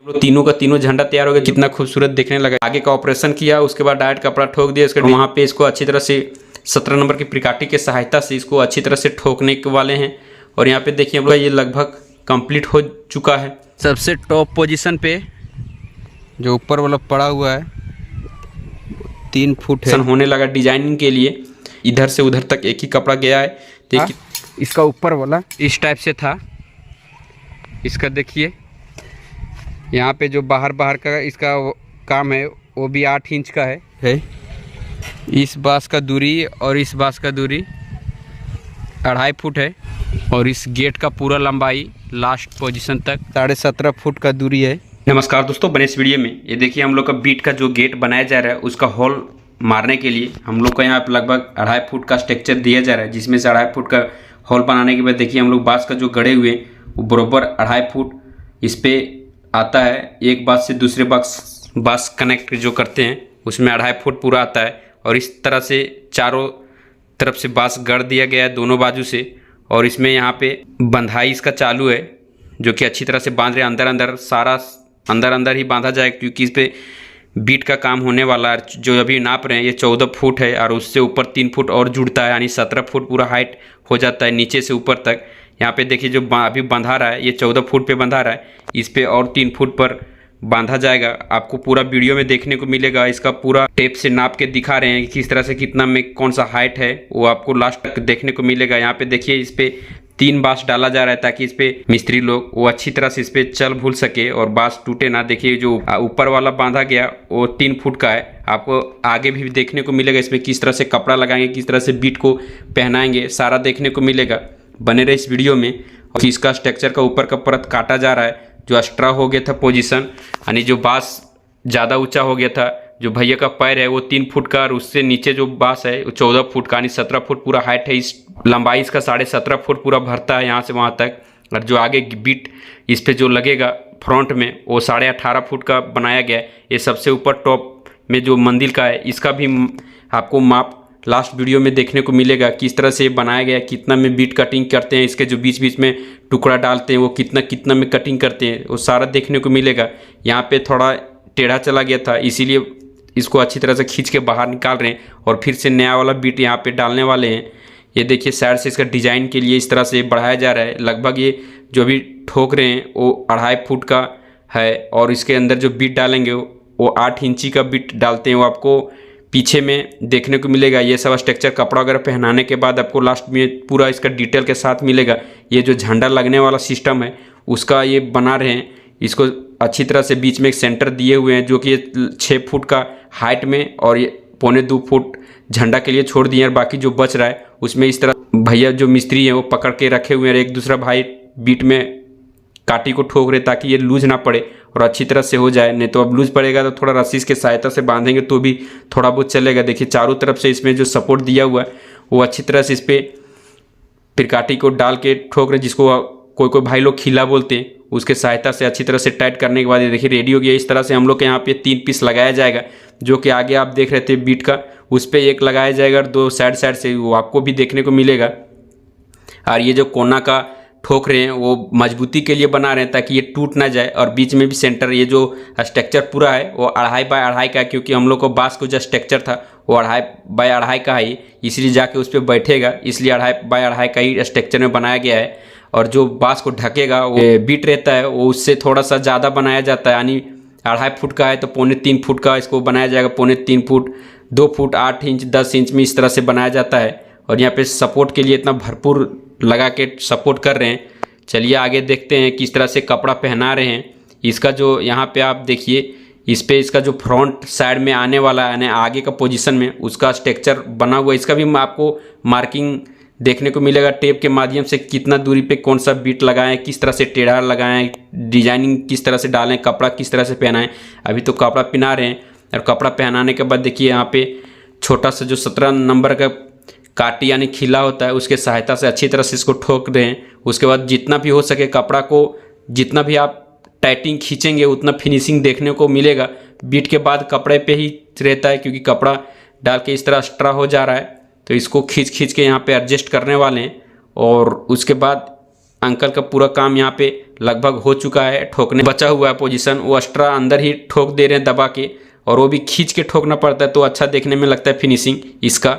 तीनों का तीनों झंडा तैयार हो गया, कितना खूबसूरत देखने लगा। आगे का ऑपरेशन किया, उसके बाद डायरेक्ट कपड़ा ठोक दिया इसके वहाँ पे। इसको अच्छी तरह से 17 नंबर की प्रिकाटी के सहायता से इसको अच्छी तरह से ठोकने के वाले हैं। और यहाँ पे देखिए हम लोग ये लगभग कंप्लीट हो चुका है। सबसे टॉप पोजीशन पे जो ऊपर वाला पड़ा हुआ है 3 फुट है, होने लगा डिजाइनिंग के लिए। इधर से उधर तक एक ही कपड़ा गया है। देखिए इसका ऊपर वाला इस टाइप से था, इसका देखिए यहाँ पे जो बाहर का इसका काम है वो भी 8 इंच का है। इस बांस का दूरी और इस बांस का दूरी 2.5 फुट है। और इस गेट का पूरा लंबाई लास्ट पोजीशन तक 17.5 फुट का दूरी है। नमस्कार दोस्तों, बने इस वीडियो में ये देखिए हम लोग का बीट का जो गेट बनाया जा रहा है उसका होल मारने के लिए हम लोग को यहाँ पे लगभग 2.5 फुट का स्ट्रक्चर दिया जा रहा है, जिसमें से 2.5 फुट का होल बनाने के बाद देखिए हम लोग बांस का जो गड़े हुए वो बराबर 2.5 फुट इस पे आता है। एक बांस से दूसरे बांस कनेक्ट जो करते हैं उसमें 2.5 फुट पूरा आता है। और इस तरह से चारों तरफ से बांस गड़ दिया गया है दोनों बाजू से। और इसमें यहाँ पे बंधाई इसका चालू है, जो कि अच्छी तरह से बांध रहे हैं। सारा अंदर ही बांधा जाए, क्योंकि इस पे बीट का काम होने वाला है। जो अभी नाप रहे हैं ये 14 फुट है और उससे ऊपर 3 फुट और जुड़ता है, यानी 17 फुट पूरा हाइट हो जाता है नीचे से ऊपर तक। यहाँ पे देखिए जो अभी बंधा रहा है ये 14 फुट पे बंधा रहा है, इस पे और 3 फुट पर बांधा जाएगा। आपको पूरा वीडियो में देखने को मिलेगा, इसका पूरा टेप से नाप के दिखा रहे हैं कि किस तरह से कितना में कौन सा हाइट है, वो आपको लास्ट तक देखने को मिलेगा। यहाँ पे देखिए इस पे 3 बांस डाला जा रहा है, ताकि इस पे मिस्त्री लोग वो अच्छी तरह से इस पे चल भूल सके और बांस टूटे ना। देखिए जो ऊपर वाला बांधा गया वो 3 फुट का है। आपको आगे भी देखने को मिलेगा इसमें किस तरह से कपड़ा लगाएंगे, किस तरह से बीट को पहनाएंगे, सारा देखने को मिलेगा। बने रहे इस वीडियो में। और इसका स्ट्रक्चर का ऊपर का परत काटा जा रहा है, जो एक्स्ट्रा हो गया था पोजीशन, यानी जो बांस ज़्यादा ऊंचा हो गया था। जो भैया का पैर है वो 3 फुट का और उससे नीचे जो बांस है वो 14 फुट का, यानी 17 फुट पूरा हाइट है। इस लंबाई इसका 17.5 फुट पूरा भरता है यहाँ से वहाँ तक। और जो आगे बीट इस पे जो लगेगा फ्रंट में वो 18.5 फुट का बनाया गया है। ये सबसे ऊपर टॉप में जो मंदिर का है इसका भी आपको माप लास्ट वीडियो में देखने को मिलेगा, किस तरह से बनाया गया, कितना में बीट कटिंग करते हैं, इसके जो बीच बीच में टुकड़ा डालते हैं वो कितना में कटिंग करते हैं, वो सारा देखने को मिलेगा। यहाँ पे थोड़ा टेढ़ा चला गया था, इसीलिए इसको अच्छी तरह से खींच के बाहर निकाल रहे हैं और फिर से नया वाला बीट यहाँ पे डालने वाले हैं। ये देखिए साइड से इसका डिजाइन के लिए इस तरह से बढ़ाया जा रहा है। लगभग ये जो भी ठोक रहे हैं वो 2.5 फुट का है। और इसके अंदर जो बीट डालेंगे वो 8 इंची का बीट डालते हैं, वो आपको पीछे में देखने को मिलेगा। ये सब स्ट्रक्चर कपड़ा वगैरह पहनाने के बाद आपको लास्ट में पूरा इसका डिटेल के साथ मिलेगा। ये जो झंडा लगने वाला सिस्टम है उसका ये बना रहे हैं, इसको अच्छी तरह से बीच में एक सेंटर दिए हुए हैं, जो कि 6 फुट का हाइट में और ये 1.25 फुट झंडा के लिए छोड़ दिए हैं। बाकी जो बच रहा है उसमें इस तरह भैया जो मिस्त्री हैं वो पकड़ के रखे हुए हैं। एक दूसरा भाई बीट में काटी को ठोक रहे ताकि ये लूज ना पड़े और अच्छी तरह से हो जाए। नहीं तो अब लूज पड़ेगा तो थोड़ा रस्सी के सहायता से बांधेंगे तो भी थोड़ा बहुत चलेगा। देखिए चारों तरफ से इसमें जो सपोर्ट दिया हुआ है वो अच्छी तरह से इस पर पिरकाटी को डाल के ठोक रहे, जिसको कोई भाई लोग खिला बोलते हैं, उसके सहायता से अच्छी तरह से टाइट करने के बाद ये देखिए रेडी हो गया। इस तरह से हम लोग के यहाँ पे 3 पीस लगाया जाएगा, जो कि आगे आप देख रहे थे बीट का, उस पर एक लगाया जाएगा और 2 साइड से वो आपको भी देखने को मिलेगा। और ये जो कोना का ठोक रहे हैं वो मजबूती के लिए बना रहे हैं ताकि ये टूट ना जाए। और बीच में भी सेंटर ये जो स्ट्रक्चर पूरा है वो 2.5 बाय 2.5 का है, क्योंकि हम लोग को बांस को जो स्ट्रक्चर था वो 2.5 बाय 2.5 का है, इसलिए जाके उस पर बैठेगा, इसलिए 2.5 बाय 2.5 का ही स्ट्रक्चर में बनाया गया है। और जो बांस को ढकेगा वो बीट रहता है वो उससे थोड़ा सा ज़्यादा बनाया जाता है, यानी 2.5 फुट का है तो 3.25 फुट का इसको बनाया जाएगा। 3.25 फुट 2 फुट 8 इंच 10 इंच में इस तरह से बनाया जाता है। और यहाँ पे सपोर्ट के लिए इतना भरपूर लगा के सपोर्ट कर रहे हैं। चलिए आगे देखते हैं किस तरह से कपड़ा पहना रहे हैं। इसका जो यहाँ पे आप देखिए इस पे इसका जो फ्रंट साइड में आने वाला है, यानी आगे का पोजीशन में उसका स्ट्रक्चर बना हुआ है। इसका भी आपको मार्किंग देखने को मिलेगा टेप के माध्यम से, कितना दूरी पे कौन सा बीट लगाएं, किस तरह से टेढ़ा लगाएं, डिजाइनिंग किस तरह से डालें, कपड़ा किस तरह से पहनाएं। अभी तो कपड़ा पहना रहे हैं और कपड़ा पहनाने के बाद देखिए यहाँ पे छोटा सा जो 17 नंबर का काटी यानी खिला होता है उसके सहायता से अच्छी तरह से इसको ठोक रहे हैं। उसके बाद जितना भी हो सके कपड़ा को जितना भी आप टाइटिंग खींचेंगे उतना फिनिशिंग देखने को मिलेगा। बीट के बाद कपड़े पे ही रहता है, क्योंकि कपड़ा डाल के इस तरह एक्स्ट्रा हो जा रहा है तो इसको खींच के यहाँ पे एडजस्ट करने वाले हैं। और उसके बाद अंकल का पूरा काम यहाँ पे लगभग हो चुका है, ठोकने बचा हुआ है पोजीशन, वो एक्स्ट्रा अंदर ही ठोक दे रहे हैं दबा के, और वो भी खींच के ठोकना पड़ता है तो अच्छा देखने में लगता है फिनिशिंग इसका।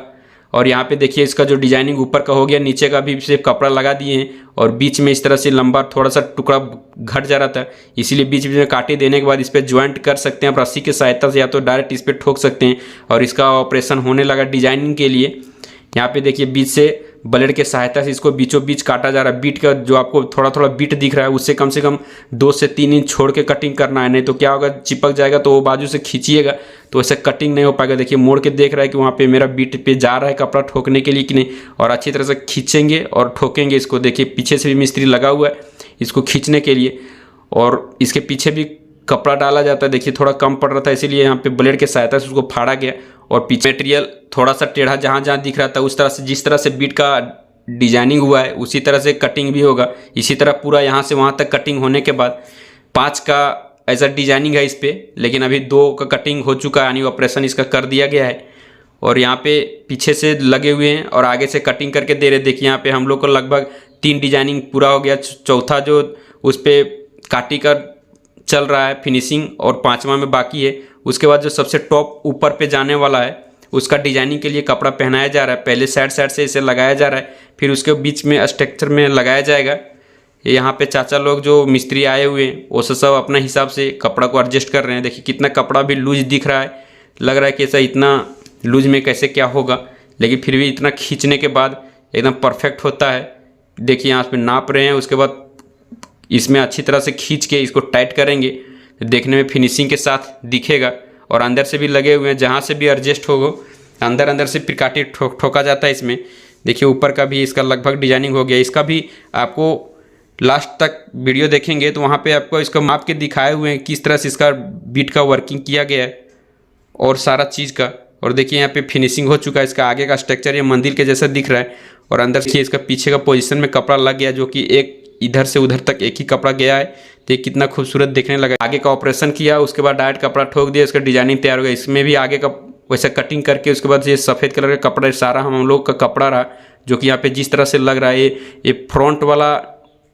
और यहाँ पे देखिए इसका जो डिजाइनिंग ऊपर का हो गया, नीचे का भी सिर्फ कपड़ा लगा दिए हैं और बीच में इस तरह से लंबा थोड़ा सा टुकड़ा घट जा रहा था, इसीलिए बीच बीच में काटे देने के बाद इस पर ज्वाइंट कर सकते हैं आप रस्सी की सहायता से, या तो डायरेक्ट इस पर ठोक सकते हैं। और इसका ऑपरेशन होने लगा डिजाइनिंग के लिए। यहाँ पे देखिए बीच से ब्लेड के सहायता से इसको बीचों बीच काटा जा रहा है। बीट का जो आपको थोड़ा थोड़ा बीट दिख रहा है उससे कम से कम 2 से 3 इंच छोड़ के कटिंग करना है, नहीं तो क्या होगा, चिपक जाएगा तो वो बाजू से खींचिएगा तो ऐसे कटिंग नहीं हो पाएगा। देखिए मोड़ के देख रहा है कि वहाँ पे मेरा बीट पे जा रहा है कपड़ा ठोकने के लिए कि नहीं, और अच्छी तरह से खींचेंगे और ठोकेंगे इसको। देखिए पीछे से भी मिस्त्री लगा हुआ है इसको खींचने के लिए, और इसके पीछे भी कपड़ा डाला जाता है। देखिए थोड़ा कम पड़ रहा था इसीलिए यहाँ पे ब्लेड के सहायता से उसको फाड़ा गया, और पीछे मटेरियल थोड़ा सा टेढ़ा जहाँ जहाँ दिख रहा था उस तरह से, जिस तरह से बीट का डिजाइनिंग हुआ है उसी तरह से कटिंग भी होगा। इसी तरह पूरा यहाँ से वहाँ तक कटिंग होने के बाद 5 का ऐसा डिजाइनिंग है इस पर, लेकिन अभी 2 का कटिंग हो चुका है, यानी ऑपरेशन इसका कर दिया गया है। और यहाँ पे पीछे से लगे हुए हैं और आगे से कटिंग करके दे रहे। देखिए यहाँ पे हम लोग को लगभग 3 डिजाइनिंग पूरा हो गया, चौथा जो उस पर काटी कर चल रहा है फिनिशिंग, और 5वां में बाकी है। उसके बाद जो सबसे टॉप ऊपर पे जाने वाला है उसका डिजाइनिंग के लिए कपड़ा पहनाया जा रहा है। पहले साइड से इसे लगाया जा रहा है, फिर उसके बीच में स्ट्रक्चर में लगाया जाएगा। यहाँ पे चाचा लोग जो मिस्त्री आए हुए हैं वो सब अपने हिसाब से कपड़ा को एडजस्ट कर रहे हैं। देखिए कितना कपड़ा भी लूज दिख रहा है, लग रहा है कि ऐसा इतना लूज में कैसे क्या होगा, लेकिन फिर भी इतना खींचने के बाद एकदम परफेक्ट होता है। देखिए यहाँ पे नाप रहे हैं, उसके बाद इसमें अच्छी तरह से खींच के इसको टाइट करेंगे, देखने में फिनिशिंग के साथ दिखेगा। और अंदर से भी लगे हुए हैं, जहाँ से भी एडजस्ट होगा अंदर से पिकाटी ठोका जाता है इसमें। देखिए ऊपर का भी इसका लगभग डिजाइनिंग हो गया। इसका भी आपको लास्ट तक वीडियो देखेंगे तो वहाँ पे आपको इसका माप के दिखाए हुए हैं किस तरह से इसका बीट का वर्किंग किया गया है और सारा चीज़ का। और देखिए यहाँ पे फिनिशिंग हो चुका है। इसका आगे का स्ट्रक्चर ये मंदिर के जैसा दिख रहा है, और अंदर से इसका पीछे का पोजीशन में कपड़ा लग गया, जो कि एक इधर से उधर तक एक ही कपड़ा गया है। तो ये कितना खूबसूरत देखने लगा। आगे का ऑपरेशन किया, उसके बाद डायरेक्ट कपड़ा ठोक दिया, इसका डिजाइनिंग तैयार हो गया। इसमें भी आगे का वैसा कटिंग करके उसके बाद ये सफ़ेद कलर का कपड़ा सारा हम लोग का कपड़ा रहा, जो कि यहाँ पे जिस तरह से लग रहा है ये फ्रंट वाला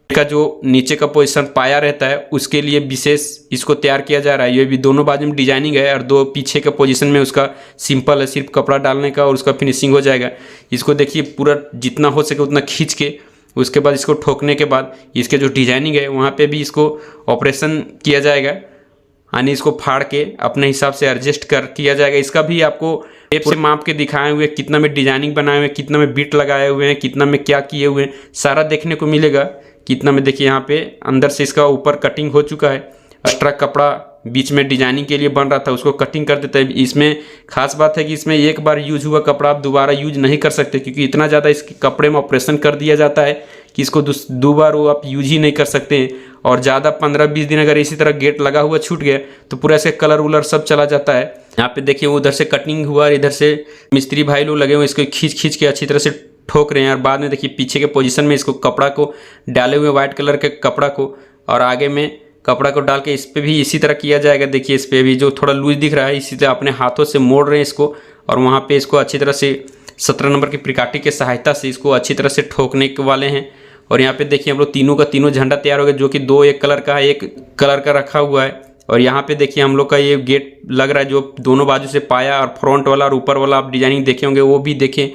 का जो नीचे का पोजीशन पाया रहता है उसके लिए विशेष इसको तैयार किया जा रहा है। ये भी दोनों बाजू में डिजाइनिंग है, और 2 पीछे के पोजीशन में उसका सिंपल है, सिर्फ कपड़ा डालने का और उसका फिनिशिंग हो जाएगा। इसको देखिए पूरा जितना हो सके उतना खींच के उसके बाद इसको ठोकने के बाद इसके जो डिजाइनिंग है वहाँ पे भी इसको ऑपरेशन किया जाएगा, यानी इसको फाड़ के अपने हिसाब से एडजस्ट कर किया जाएगा। इसका भी आपको टेप से माप के दिखाए हुए, कितना में डिजाइनिंग बनाए हुए हैं, कितना में बीट लगाए हुए हैं, कितना में क्या किए हुए हैं, सारा देखने को मिलेगा। कितना में देखिए यहाँ पे अंदर से इसका ऊपर कटिंग हो चुका है। एक्स्ट्रा कपड़ा बीच में डिजाइनिंग के लिए बन रहा था उसको कटिंग कर देते हैं। इसमें खास बात है कि इसमें एक बार यूज हुआ कपड़ा आप दोबारा यूज नहीं कर सकते, क्योंकि इतना ज़्यादा इस कपड़े में ऑपरेशन कर दिया जाता है कि इसको 2 बार वो आप यूज ही नहीं कर सकते हैं। और ज़्यादा 15-20 दिन अगर इसी तरह गेट लगा हुआ छूट गया तो पूरा इसके कलर वलर सब चला जाता है। यहाँ पे देखिए उधर से कटिंग हुआ, इधर से मिस्त्री भाई लोग लगे हुए इसको खींच के अच्छी तरह से ठोक रहे हैं। और बाद में देखिए पीछे के पोजीशन में इसको कपड़ा को डाले हुए वाइट कलर के कपड़ा को, और आगे में कपड़ा को डाल के इस पर भी इसी तरह किया जाएगा। देखिए इस पर भी जो थोड़ा लूज दिख रहा है इसी तरह अपने हाथों से मोड़ रहे हैं इसको, और वहाँ पे इसको अच्छी तरह से 17 नंबर की प्रिकाटी के सहायता से इसको अच्छी तरह से ठोकने के वाले हैं। और यहाँ पे देखिए हम लोग तीनों का तीनों झंडा तैयार हो गया, जो कि 2 एक कलर का है, एक कलर का रखा हुआ है। और यहाँ पे देखिए हम लोग का ये गेट लग रहा है जो दोनों बाजू से पाया, और फ्रंट वाला और ऊपर वाला आप डिजाइनिंग देखे होंगे वो भी देखें,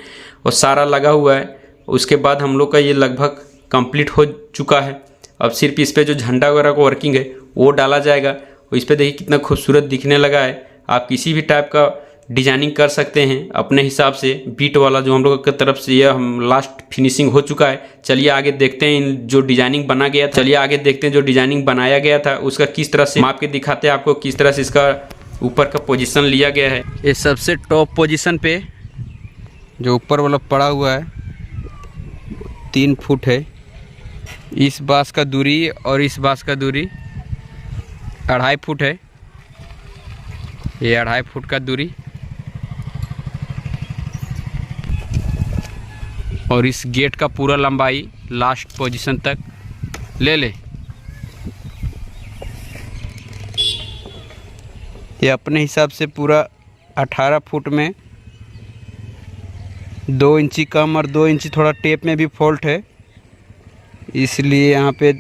और सारा लगा हुआ है। उसके बाद हम लोग का ये लगभग कंप्लीट हो चुका है। अब सिर्फ इस पर जो झंडा वगैरह का वर्किंग है वो डाला जाएगा। और इस पर देखिए कितना खूबसूरत दिखने लगा है। आप किसी भी टाइप का डिजाइनिंग कर सकते हैं अपने हिसाब से। बीट वाला जो हम लोग की तरफ से यह हम लास्ट फिनिशिंग हो चुका है। चलिए आगे देखते हैं जो डिजाइनिंग बना गया था। चलिए आगे देखते हैं जो डिजाइनिंग बनाया गया था उसका किस तरह से माप के दिखाते हैं आपको, किस तरह से इसका ऊपर का पोजीशन लिया गया है। ये सबसे टॉप पोजीशन पे जो ऊपर वाला पड़ा हुआ है 3 फुट है। इस बांस का दूरी और इस बांस का दूरी 2.5 फुट है। ये 2.5 फुट का दूरी, और इस गेट का पूरा लंबाई लास्ट पोजीशन तक ले ले। ये अपने हिसाब से पूरा 18 फुट में 2 इंची कम और 2 इंची थोड़ा टेप में भी फॉल्ट है, इसलिए यहाँ पे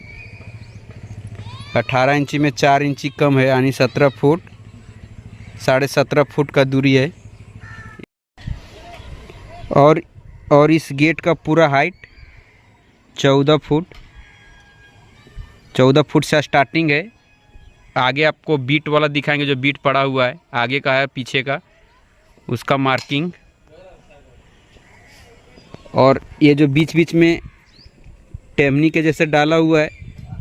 18 इंची में 4 इंची कम है, यानी 17 फुट 17.5 फुट का दूरी है। और इस गेट का पूरा हाइट 14 फुट से स्टार्टिंग है। आगे आपको बीट वाला दिखाएंगे, जो बीट पड़ा हुआ है आगे का है पीछे का, उसका मार्किंग। और ये जो बीच बीच में टेमनी के जैसे डाला हुआ है,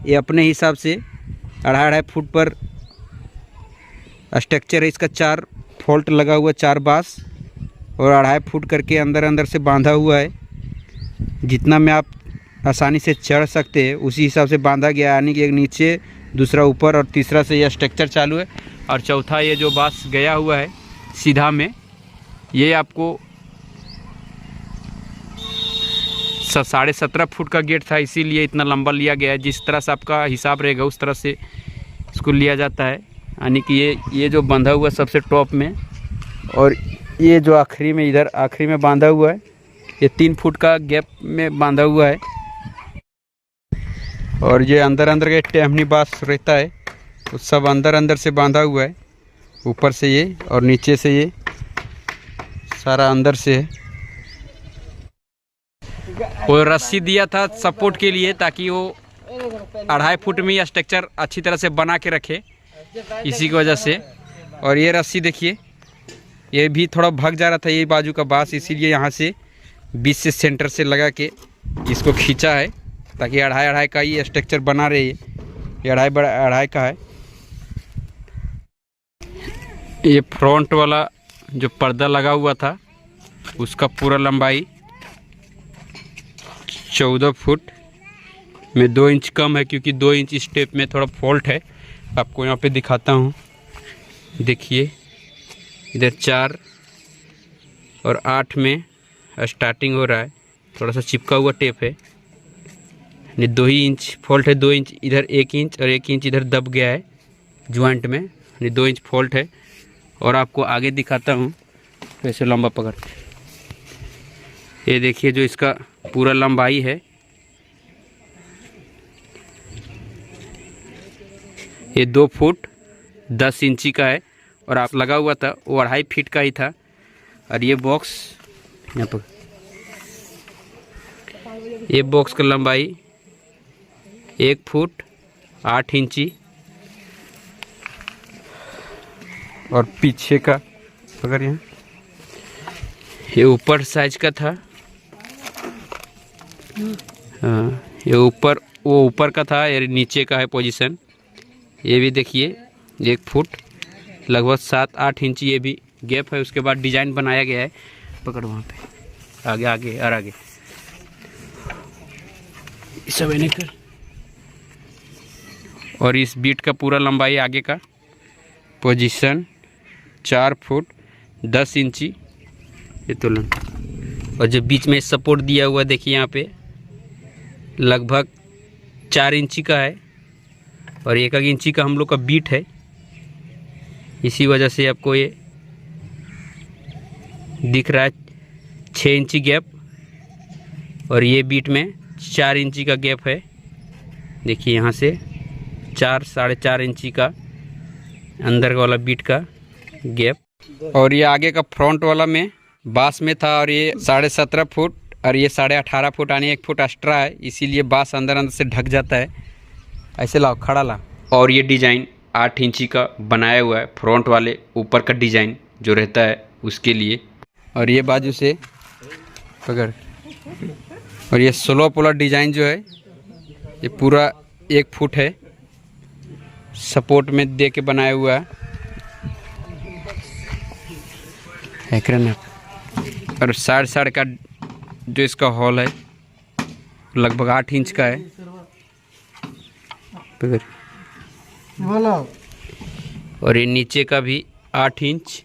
ये अपने हिसाब से 2.5 फुट पर स्ट्रक्चर है। इसका 4 फोल्ट लगा हुआ, 4 बांस, और 2.5 फुट करके अंदर से बांधा हुआ है। जितना में आप आसानी से चढ़ सकते हैं उसी हिसाब से बांधा गया, यानी कि एक नीचे, दूसरा ऊपर, और तीसरा से यह स्ट्रक्चर चालू है। और चौथा ये जो बांस गया हुआ है सीधा में, ये आपको 17.5 फुट का गेट था, इसीलिए इतना लंबा लिया गया है। जिस तरह से आपका हिसाब रहेगा उस तरह से इसको लिया जाता है। यानी कि ये जो बंधा हुआ है सबसे टॉप में, और ये जो आखिरी में, इधर आखिरी में बांधा हुआ है, ये 3 फुट का गैप में बांधा हुआ है। और ये अंदर के टेमनी बांस रहता है, तो सब अंदर से बांधा हुआ है। ऊपर से ये और नीचे से ये सारा अंदर से है। वो रस्सी दिया था सपोर्ट के लिए, ताकि वो 2.5 फुट में स्ट्रक्चर अच्छी तरह से बना के रखे, इसी की वजह से। और ये रस्सी देखिए, ये भी थोड़ा भग जा रहा था ये बाजू का बांस, इसीलिए यहाँ से बीच से सेंटर से लगा के इसको खींचा है, ताकि 2.5 का ये स्ट्रक्चर बना रहे। ये 2.5 का है। ये फ्रंट वाला जो पर्दा लगा हुआ था उसका पूरा लंबाई 14 फुट में 2 इंच कम है, क्योंकि 2 इंच स्टेप में थोड़ा फॉल्ट है। आपको यहाँ पे दिखाता हूँ, देखिए इधर 4 और 8 में स्टार्टिंग हो रहा है। थोड़ा सा चिपका हुआ टेप है, 2 ही इंच फॉल्ट है। 2 इंच इधर, 1 इंच और 1 इंच इधर दब गया है ज्वाइंट में, 2 इंच फॉल्ट है। और आपको आगे दिखाता हूँ कैसे लंबा पकड़, ये देखिए जो इसका पूरा लंबाई है, ये 2 फुट 10 इंची का है। और आप लगा हुआ था वो 2.5 फीट का ही था। और ये बॉक्स यहाँ पर, ये बॉक्स का लंबाई 1 फुट 8 इंची। और पीछे का अगर यहाँ, ये ऊपर साइज का था, हाँ ये ऊपर, वो ऊपर का था, ये नीचे का है पोजीशन। ये भी देखिए 1 फुट लगभग 7-8 इंची ये भी गैप है। उसके बाद डिजाइन बनाया गया है, पकड़ वहाँ पे आगे और आगे सब इन्हें कर। और इस बीट का पूरा लंबाई आगे का पोजीशन 4 फुट 10 इंची ये तुलन। और जो बीच में सपोर्ट दिया हुआ देखिए यहाँ पे लगभग 4 इंची का है, और 1 इंची का हम लोग का बीट है। इसी वजह से आपको ये दिख रहा है 6 इंची गैप, और ये बीट में 4 इंची का गैप है। देखिए यहाँ से 4-4.5 इंची का अंदर वाला बीट का गैप। और ये आगे का फ्रंट वाला में बांस में था, और ये 17.5 फुट और ये 18.5 फुट, यानी 1 फुट एक्स्ट्रा है, इसीलिए बांस अंदर से ढक जाता है। ऐसे लाओ, खड़ा ला। और ये डिज़ाइन 8 इंची का बनाया हुआ है, फ्रंट वाले ऊपर का डिज़ाइन जो रहता है उसके लिए। और ये बाजू से पकड़, और ये स्लोप वाला डिज़ाइन जो है ये पूरा 1 फुट है, सपोर्ट में दे के बनाया हुआ है। और साइड का जो इसका हॉल है लगभग 8 इंच का है। और ये नीचे का भी 8 इंच,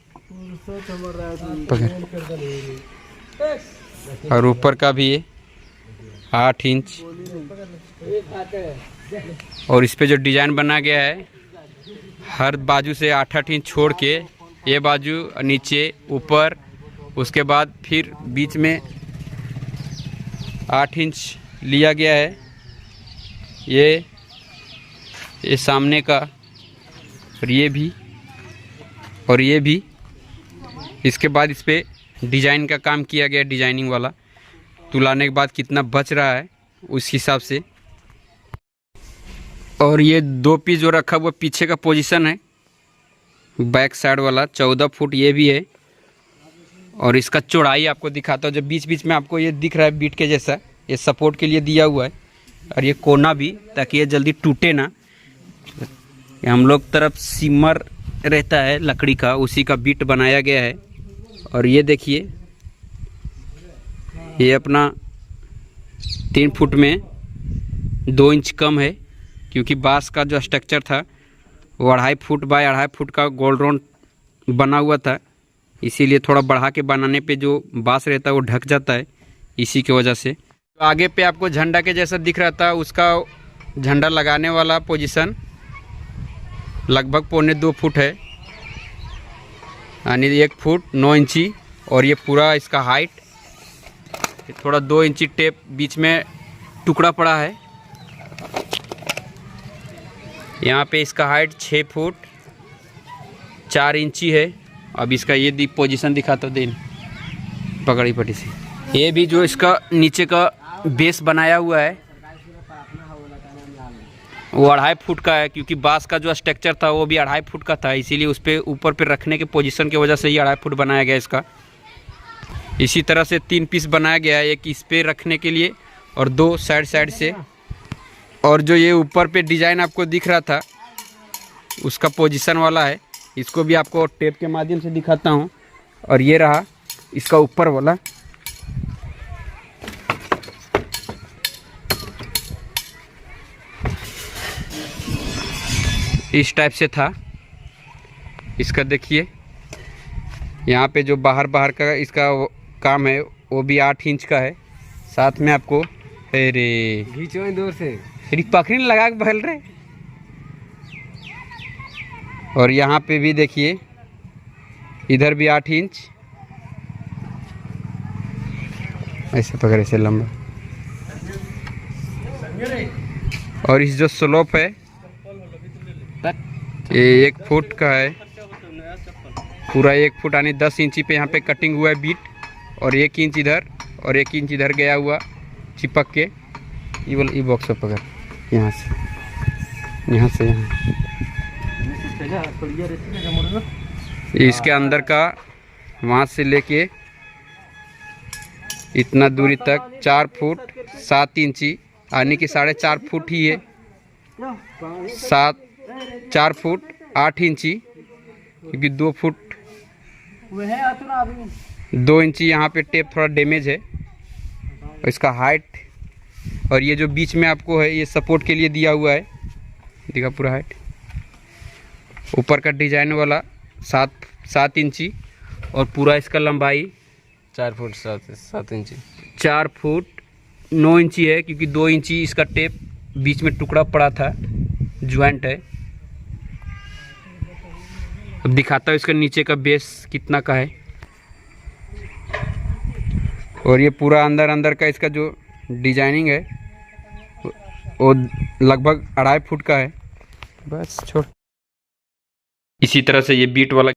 और ऊपर का भी ये 8 इंच। और इस पे जो डिज़ाइन बना गया है हर बाजू से 8-8 इंच छोड़ के, ये बाजू नीचे ऊपर, उसके बाद फिर बीच में 8 इंच लिया गया है। ये ये सामने का और ये भी और ये भी। इसके बाद इस पे डिजाइन का काम किया गया, डिजाइनिंग वाला। तुलाने के बाद कितना बच रहा है उस हिसाब से। और ये 2 पीस जो रखा हुआ पीछे का पोजीशन है, बैक साइड वाला 14 फुट ये भी है। और इसका चौड़ाई आपको दिखाता हूँ, जब बीच बीच में आपको ये दिख रहा है बीट के जैसा, ये सपोर्ट के लिए दिया हुआ है। और ये कोना भी, ताकि ये जल्दी टूटे ना। ये हम लोग तरफ सिमर रहता है लकड़ी का, उसी का बीट बनाया गया है। और ये देखिए, ये अपना 3 फुट में 2 इंच कम है, क्योंकि बांस का जो स्ट्रक्चर था वो 2.5 फुट बाय 2.5 फुट का गोल राउंड बना हुआ था। इसीलिए थोड़ा बढ़ा के बनाने पे जो बांस रहता है वो ढक जाता है, इसी की वजह से। तो आगे पे आपको झंडा के जैसा दिख रहा था, उसका झंडा लगाने वाला पोजीशन लगभग 1.25 फुट है, यानी 1 फुट 9 इंची। और ये पूरा इसका हाइट थोड़ा 2 इंची टेप बीच में टुकड़ा पड़ा है। यहाँ पे इसका हाइट 6 फुट 4 इंची है। अब इसका ये पोजीशन दिखाता हूँ, दिन पकड़ी पट्टी से। ये भी जो इसका नीचे का बेस बनाया हुआ है वो 2.5 फुट का है, क्योंकि बांस का जो स्ट्रक्चर था वो भी 2.5 फुट का था, इसीलिए उस पर ऊपर पे रखने के पोजीशन की वजह से ये 2.5 फुट बनाया गया इसका। इसी तरह से 3 पीस बनाया गया है, एक इस पे रखने के लिए और 2 साइड से। और जो ये ऊपर पे डिजाइन आपको दिख रहा था उसका पोजीशन वाला है, इसको भी आपको टेप के माध्यम से दिखाता हूँ। और ये रहा इसका ऊपर वाला, इस टाइप से था। इसका देखिए यहाँ पे जो बाहर का इसका काम है वो भी 8 इंच का है। साथ में आपको अरे घींचो दूर से, पकड़ी लगा के बहल रहे। और यहाँ पे भी देखिए, इधर भी 8 इंच, ऐसे पकड़े से लंबा। और इस जो स्लोप है ये 1 फुट का है, पूरा 1 फुट यानी 10 इंची पे यहाँ पे कटिंग हुआ है बीट। और 1 इंच इधर और 1 इंच इधर गया हुआ चिपक के। ये बॉक्स पर पकड़, यहाँ से यहाँ इसके अंदर का वहाँ से लेके इतना दूरी तक 4 फुट 7 इंची, यानी कि 4.5 फुट ही है। 4 फुट 8 इंची, क्योंकि 2 फुट 2 इंची यहाँ पे टेप थोड़ा डैमेज है। और इसका हाइट, और ये जो बीच में आपको है ये सपोर्ट के लिए दिया हुआ है, दिखा पूरा हाइट। ऊपर का डिजाइन वाला 7 इंची। और पूरा इसका लंबाई 4 फुट 7 इंची 4 फुट 9 इंची है, क्योंकि 2 इंची इसका टेप बीच में टुकड़ा पड़ा था, ज्वाइंट है। अब दिखाता हूँ इसका नीचे का बेस कितना का है। और ये पूरा अंदर का इसका जो डिजाइनिंग है वो लगभग 2.5 फुट का है। बस छोड़। इसी तरह से ये बीट वाला